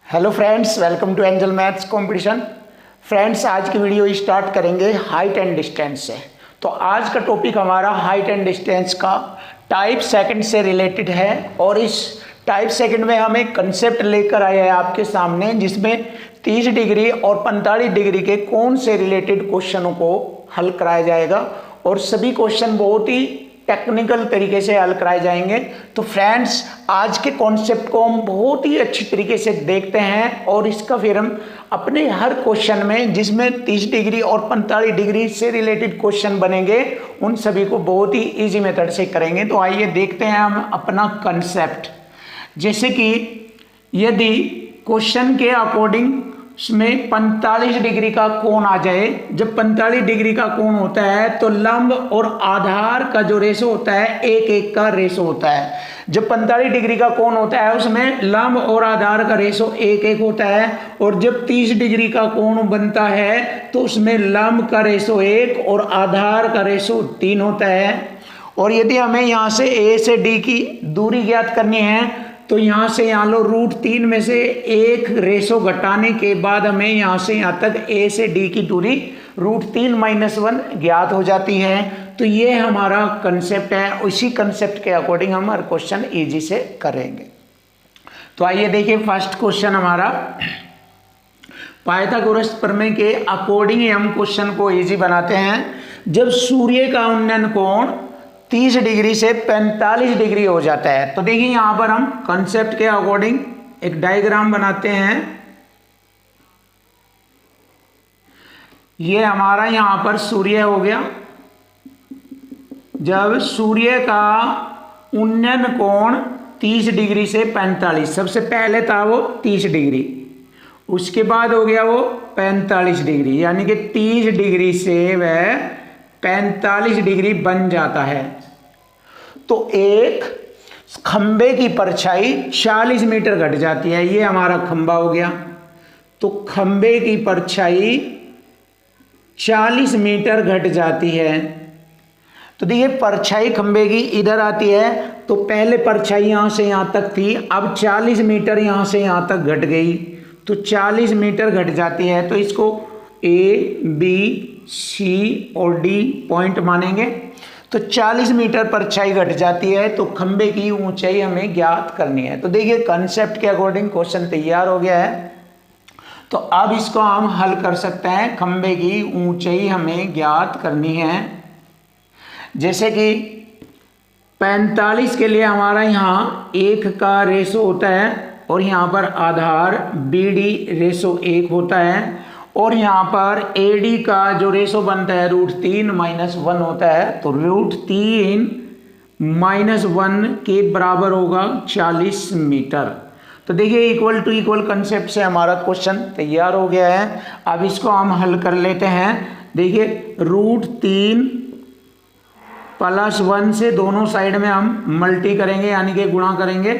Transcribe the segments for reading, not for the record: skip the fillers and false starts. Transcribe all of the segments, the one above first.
Hello friends, welcome to Angel maths competition. Friends, आज की video start करेंगे height and distance से। तो आज का टॉपिक हमारा हाइट एंड डिस्टेंस का टाइप सेकंड से रिलेटेड है और इस टाइप सेकंड में हम एक कंसेप्ट लेकर आए हैं आपके सामने, जिसमें 30 डिग्री और 45 डिग्री के कौन से रिलेटेड क्वेश्चनों को हल कराया जाएगा और सभी क्वेश्चन बहुत ही टेक्निकल तरीके से हल कराए जाएंगे। तो फ्रेंड्स, आज के कॉन्सेप्ट को हम बहुत ही अच्छी तरीके से देखते हैं और इसका फिर हम अपने हर क्वेश्चन में, जिसमें 30 डिग्री और 45 डिग्री से रिलेटेड क्वेश्चन बनेंगे, उन सभी को बहुत ही इजी मेथड से करेंगे। तो आइए देखते हैं हम अपना कंसेप्ट। जैसे कि यदि क्वेश्चन के अकॉर्डिंग उसमें 45 डिग्री का कोण आ जाए, जब 45 डिग्री का कोण होता है तो लंब और आधार का जो रेशो होता है 1:1 का रेशो होता है। जब 45 डिग्री का कोण होता है उसमें लंब और आधार का रेशो 1:1 होता है, और जब 30 डिग्री का कोण बनता है तो उसमें लंब का रेशो 1 और आधार का रेशो 3 होता है। और यदि हमें यहाँ से ए से डी की दूरी ज्ञात करनी है तो यहाँ से यहाँ लो √3 में से एक रेशो घटाने के बाद हमें यहाँ से यहाँ तक ए से डी की दूरी √3 - 1 ज्ञात हो जाती है। तो ये हमारा कंसेप्ट है, उसी कंसेप्ट के अकॉर्डिंग हम हर क्वेश्चन इजी से करेंगे। तो आइए देखिए, फर्स्ट क्वेश्चन हमारा पाइथागोरस प्रमेय के अकॉर्डिंग हम क्वेश्चन को इजी बनाते हैं। जब सूर्य का उन्नयन कोण 30 डिग्री से 45 डिग्री हो जाता है, तो देखिए यहां पर हम कंसेप्ट के अकॉर्डिंग एक डायग्राम बनाते हैं। ये हमारा यहां पर सूर्य हो गया। जब सूर्य का उन्नयन कोण 30 डिग्री से 45, सबसे पहले था वो 30 डिग्री, उसके बाद हो गया वो 45 डिग्री, यानी कि 30 डिग्री से वह 45 डिग्री बन जाता है। तो एक खंबे की परछाई 40 मीटर घट जाती है। ये हमारा खंबा हो गया। तो खंबे की परछाई 40 मीटर घट जाती है। तो देखिए, परछाई खंबे की इधर आती है, तो पहले परछाई यहां से यहां तक थी, अब 40 मीटर यहां से यहां तक घट गई, तो 40 मीटर घट जाती है। तो इसको ए, बी, सी और डी पॉइंट मानेंगे। तो 40 मीटर परछाई घट जाती है, तो खंबे की ऊंचाई हमें ज्ञात करनी है। तो देखिए, कंसेप्ट के अकॉर्डिंग क्वेश्चन तैयार हो गया है। तो अब इसको हम हल कर सकते हैं। खंबे की ऊंचाई हमें ज्ञात करनी है। जैसे कि 45 के लिए हमारा यहाँ 1 का रेशो होता है और यहाँ पर आधार BD रेशो 1 होता है, और यहाँ पर AD का जो रेशो बनता है √3 - 1 होता है। तो √3 - 1 के बराबर होगा 40 मीटर। तो देखिए, इक्वल टू इक्वल कंसेप्ट से हमारा क्वेश्चन तैयार हो गया है। अब इसको हम हल कर लेते हैं। देखिए, √3 + 1 से दोनों साइड में हम मल्टी करेंगे, यानी कि गुणा करेंगे।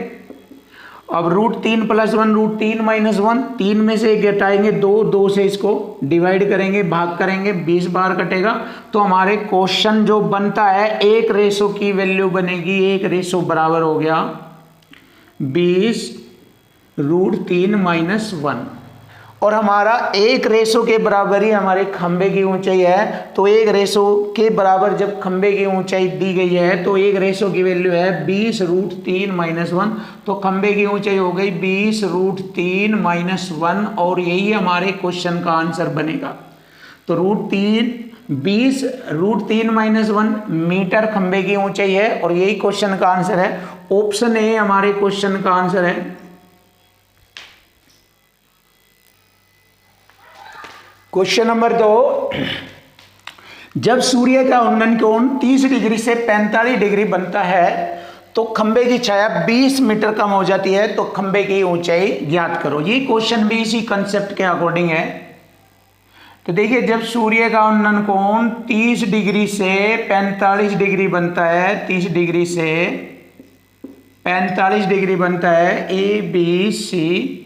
अब √3 + 1 √3 - 1, 3 में से 1 घटाएंगे 2, 2 से इसको डिवाइड करेंगे, भाग करेंगे, 20 बार कटेगा। तो हमारे क्वेश्चन जो बनता है, एक रेशो की वैल्यू बनेगी, एक रेशो बराबर हो गया 20 √3 - 1, और हमारा एक रेशो के बराबर ही हमारे खंबे की ऊंचाई है। तो एक रेशो के बराबर जब खंबे की ऊंचाई दी गई है, तो एक रेशो की वैल्यू है 20 √3 - 1, तो खंबे की ऊंचाई हो गई 20 √3 - 1, और यही हमारे क्वेश्चन का आंसर बनेगा। तो √20 √3 - 1 मीटर खंबे की ऊंचाई है, और यही क्वेश्चन का आंसर है। ऑप्शन ए हमारे क्वेश्चन का आंसर है। क्वेश्चन नंबर 2, जब सूर्य का उन्नयन कोण 30 डिग्री से 45 डिग्री बनता है तो खंबे की छाया 20 मीटर कम हो जाती है, तो खंबे की ऊंचाई ज्ञात करो। ये क्वेश्चन भी इसी कंसेप्ट के अकॉर्डिंग है। तो देखिए, जब सूर्य का उन्नयन कोण 30 डिग्री से 45 डिग्री बनता है, 30 डिग्री से 45 डिग्री बनता है, ABC,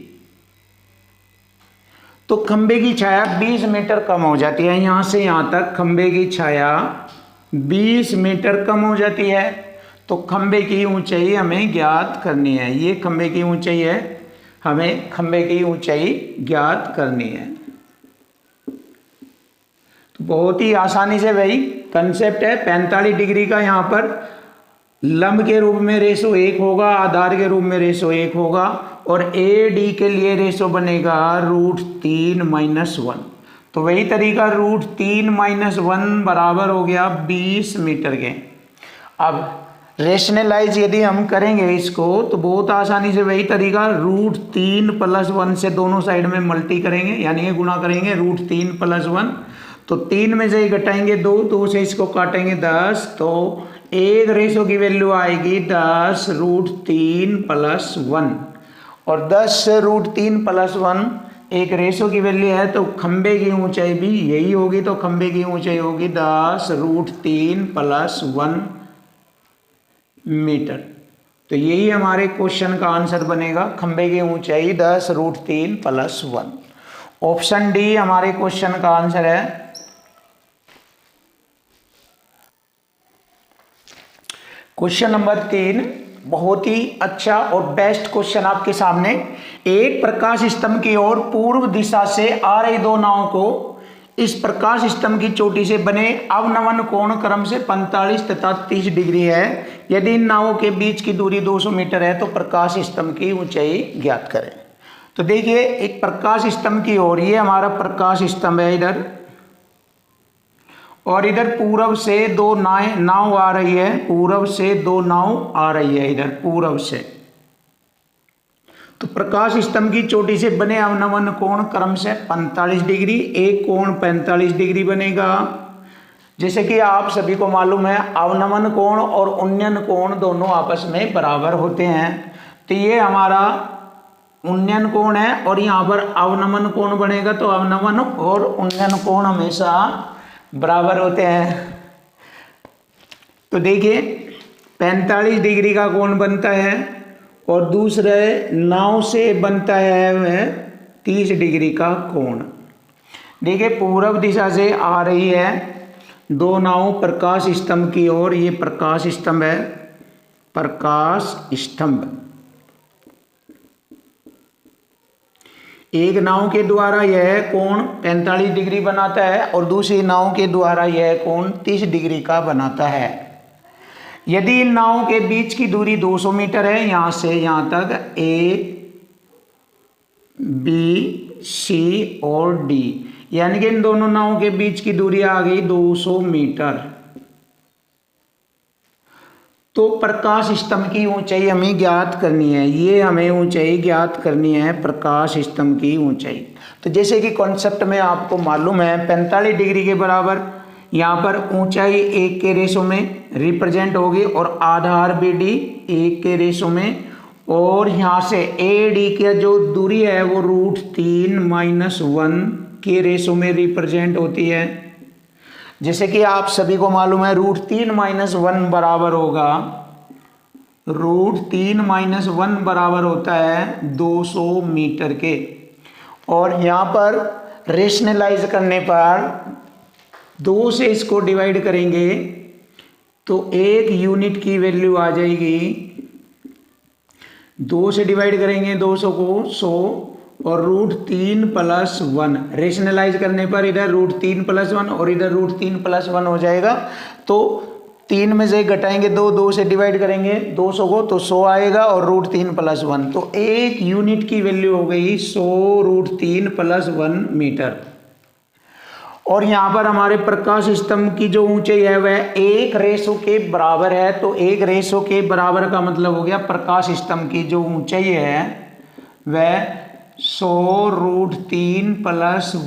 तो खंबे की छाया 20 मीटर कम हो जाती है। यहां से यहां तक खंबे की छाया 20 मीटर कम हो जाती है। तो खंबे की ऊंचाई हमें ज्ञात करनी है। ये खंबे की ऊंचाई है, हमें खंबे की ऊंचाई ज्ञात करनी है। तो बहुत ही आसानी से वही कंसेप्ट है। 45 डिग्री का यहाँ पर लंब के रूप में रेशो 1 होगा, आधार के रूप में रेशो 1 होगा, और ए डी के लिए रेशो बनेगा √3 - 1। तो वही तरीका √3 - 1 बराबर हो गया 20 मीटर के। अब रेशनलाइज यदि हम करेंगे इसको तो बहुत आसानी से वही तरीका √3 + 1 से दोनों साइड में मल्टी करेंगे, यानी ये गुणा करेंगे √3 + 1। तो 3 में से घटाएंगे 2, 2 से इसको काटेंगे 10, तो एक रेशो की वैल्यू आएगी 10 √3 + 1। और 10 √3 + 1 एक रेशो की वैल्यू है, तो खंबे की ऊंचाई भी यही होगी। तो खंबे की ऊंचाई होगी 10 √3 + 1 मीटर। तो यही हमारे क्वेश्चन का आंसर बनेगा, खंबे की ऊंचाई 10 √3 + 1। ऑप्शन डी हमारे क्वेश्चन का आंसर है। क्वेश्चन नंबर 3 बहुत ही अच्छा और बेस्ट क्वेश्चन आपके सामने। एक प्रकाश स्तंभ की ओर पूर्व दिशा से आ रही दो नावों को इस प्रकाश स्तंभ की चोटी से बने अवनमन कोण क्रम से 45 तथा 30 डिग्री है। यदि इन नावों के बीच की दूरी 200 मीटर है तो प्रकाश स्तंभ की ऊंचाई ज्ञात करें। तो देखिए, एक प्रकाश स्तंभ की ओर, ये हमारा प्रकाश स्तंभ है इधर, और इधर पूरब से दो नाव आ रही है, पूरब से दो नाव आ रही है इधर पूरब से। तो प्रकाश स्तंभ की चोटी से बने अवनमन कोण क्रम से 45 डिग्री, एक कोण 45 डिग्री बनेगा। जैसे कि आप सभी को मालूम है, अवनमन कोण और उन्नयन कोण दोनों आपस में बराबर होते हैं। तो ये हमारा उन्नयन कोण है और यहाँ पर अवनमन कोण बनेगा। तो अवनमन और उन्नयन कोण हमेशा बराबर होते हैं। तो देखिए, 45 डिग्री का कोण बनता है और दूसरे नाव से बनता है वह 30 डिग्री का कोण। देखिए, पूर्व दिशा से आ रही है दो नाव प्रकाश स्तंभ की ओर। ये प्रकाश स्तंभ है, प्रकाश स्तंभ। एक नाव के द्वारा यह कोण 45 डिग्री बनाता है और दूसरी नाव के द्वारा यह कोण 30 डिग्री का बनाता है। यदि इन नावों के बीच की दूरी 200 मीटर है, यहां से यहां तक ए, बी, सी और डी, यानी कि इन दोनों नावों के बीच की दूरी आ गई 200 मीटर। तो प्रकाश स्तंभ की ऊंचाई हमें ज्ञात करनी है। ये हमें ऊंचाई ज्ञात करनी है, प्रकाश स्तंभ की ऊंचाई। तो जैसे कि कॉन्सेप्ट में आपको मालूम है, 45 डिग्री के बराबर यहाँ पर ऊंचाई 1 के रेशो में रिप्रेजेंट होगी और आधार बी डी 1 के रेशो में, और यहाँ से ए डी की जो दूरी है वो √3 - 1 के रेशो में रिप्रेजेंट होती है। जैसे कि आप सभी को मालूम है, √3 - 1 बराबर होगा, √3 - 1 बराबर होता है 200 मीटर के। और यहाँ पर रेशनलाइज करने पर 2 से इसको डिवाइड करेंगे तो 1 यूनिट की वैल्यू आ जाएगी। 2 से डिवाइड करेंगे 200 को 100 और √3 + 1 रेशनलाइज करने पर इधर √3 + 1 और इधर √3 + 1 हो जाएगा। तो 3 में से घटाएंगे 2, 2 से डिवाइड करेंगे 200 को तो 100 आएगा और √3 + 1, तो 1 यूनिट की वैल्यू हो गई 100 √3 + 1 मीटर। और यहाँ पर हमारे प्रकाश स्तंभ की जो ऊंचाई है वह 1 रेशो के बराबर है। तो 1 रेशो के बराबर का मतलब हो गया प्रकाश स्तंभ की जो ऊंचाई है वह 100 √3 +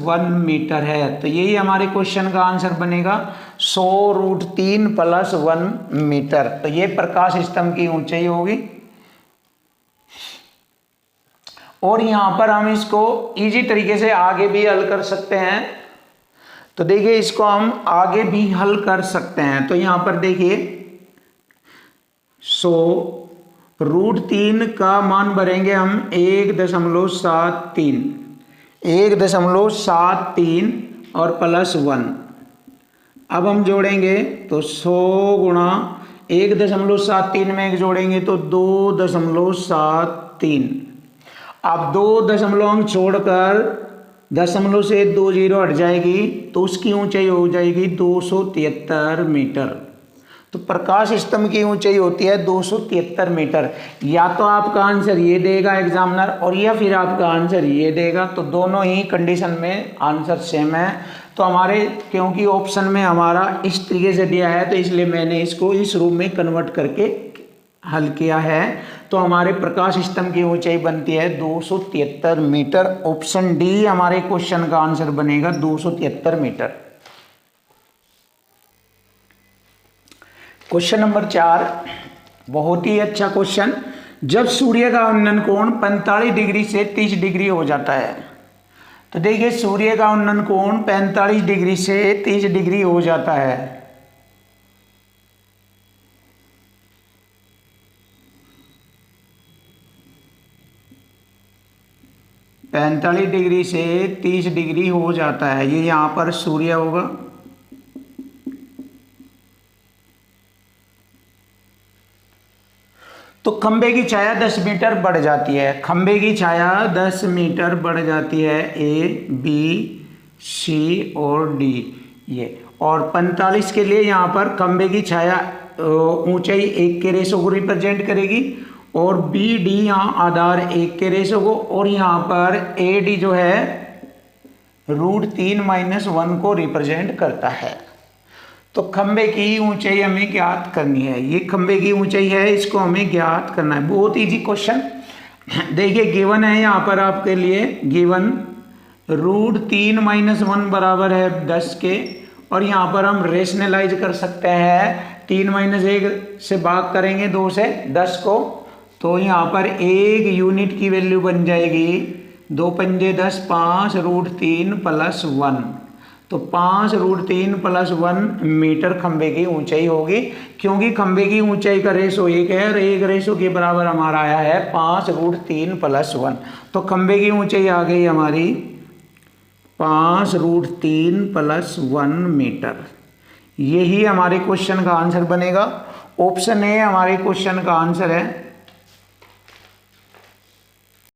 1 मीटर है। तो यही हमारे क्वेश्चन का आंसर बनेगा, 100 √3 + 1 मीटर। तो ये प्रकाश स्तंभ की ऊंचाई होगी। और यहाँ पर हम इसको इजी तरीके से आगे भी हल कर सकते हैं। तो देखिए, इसको हम आगे भी हल कर सकते हैं। तो यहाँ पर देखिए, 100 √3 का मान भरेंगे हम 1.73 और +1। अब हम जोड़ेंगे तो 100 गुणा 1.73 में एक जोड़ेंगे तो 2.73। अब 2 दशमलव अंक छोड़कर दशमलव से 2 जीरो हट जाएगी तो उसकी ऊंचाई हो जाएगी 273 मीटर। तो प्रकाश स्तंभ की ऊंचाई होती है 273 मीटर। या तो आपका आंसर ये देगा एग्जामिनर और या फिर आपका आंसर ये देगा, तो दोनों ही कंडीशन में आंसर सेम है। तो हमारे क्योंकि ऑप्शन में हमारा इस तरीके से दिया है तो इसलिए मैंने इसको इस रूप में कन्वर्ट करके हल किया है। तो हमारे प्रकाश स्तंभ की ऊंचाई बनती है 273 मीटर। ऑप्शन डी हमारे क्वेश्चन का आंसर बनेगा 273 मीटर। क्वेश्चन नंबर 4 बहुत ही अच्छा क्वेश्चन। जब सूर्य का उन्नयन कोण 45 डिग्री से 30 डिग्री हो जाता है, तो देखिए सूर्य का उन्नयन कोण 45 डिग्री से 30 डिग्री हो जाता है। पैंतालीस डिग्री से 30 डिग्री हो जाता है। ये यहाँ पर सूर्य होगा, तो खंबे की छाया 10 मीटर बढ़ जाती है। खंबे की छाया 10 मीटर बढ़ जाती है, ए बी सी और डी ये। और 45 के लिए यहाँ पर खंबे की छाया ऊंचाई 1 के रेशो को रिप्रेजेंट करेगी और बी डी यहाँ आधार 1 के रेशो को, और यहाँ पर ए डी जो है √3 - 1 को रिप्रेजेंट करता है। तो खंबे की ऊंचाई हमें ज्ञात करनी है। ये खंबे की ऊंचाई है, इसको हमें ज्ञात करना है। बहुत इजी क्वेश्चन। देखिए गिवन है यहाँ पर आपके लिए, गिवन √3 - 1 बराबर है 10 के, और यहाँ पर हम रेशनलाइज कर सकते हैं। 3 - 1 से भाग करेंगे 2 से 10 को, तो यहाँ पर 1 यूनिट की वैल्यू बन जाएगी 2 पंजे 10, 5 √3 + 1, तो 5 √3 + 1 मीटर खंबे की ऊंचाई होगी। क्योंकि खंबे की ऊंचाई का रेशो 1 है और 1 रेशो के बराबर हमारा आया है 5 √3 + 1, तो खंबे की ऊंचाई आ गई हमारी 5 √3 + 1 मीटर। यही हमारे क्वेश्चन का आंसर बनेगा। ऑप्शन ए हमारे क्वेश्चन का आंसर है।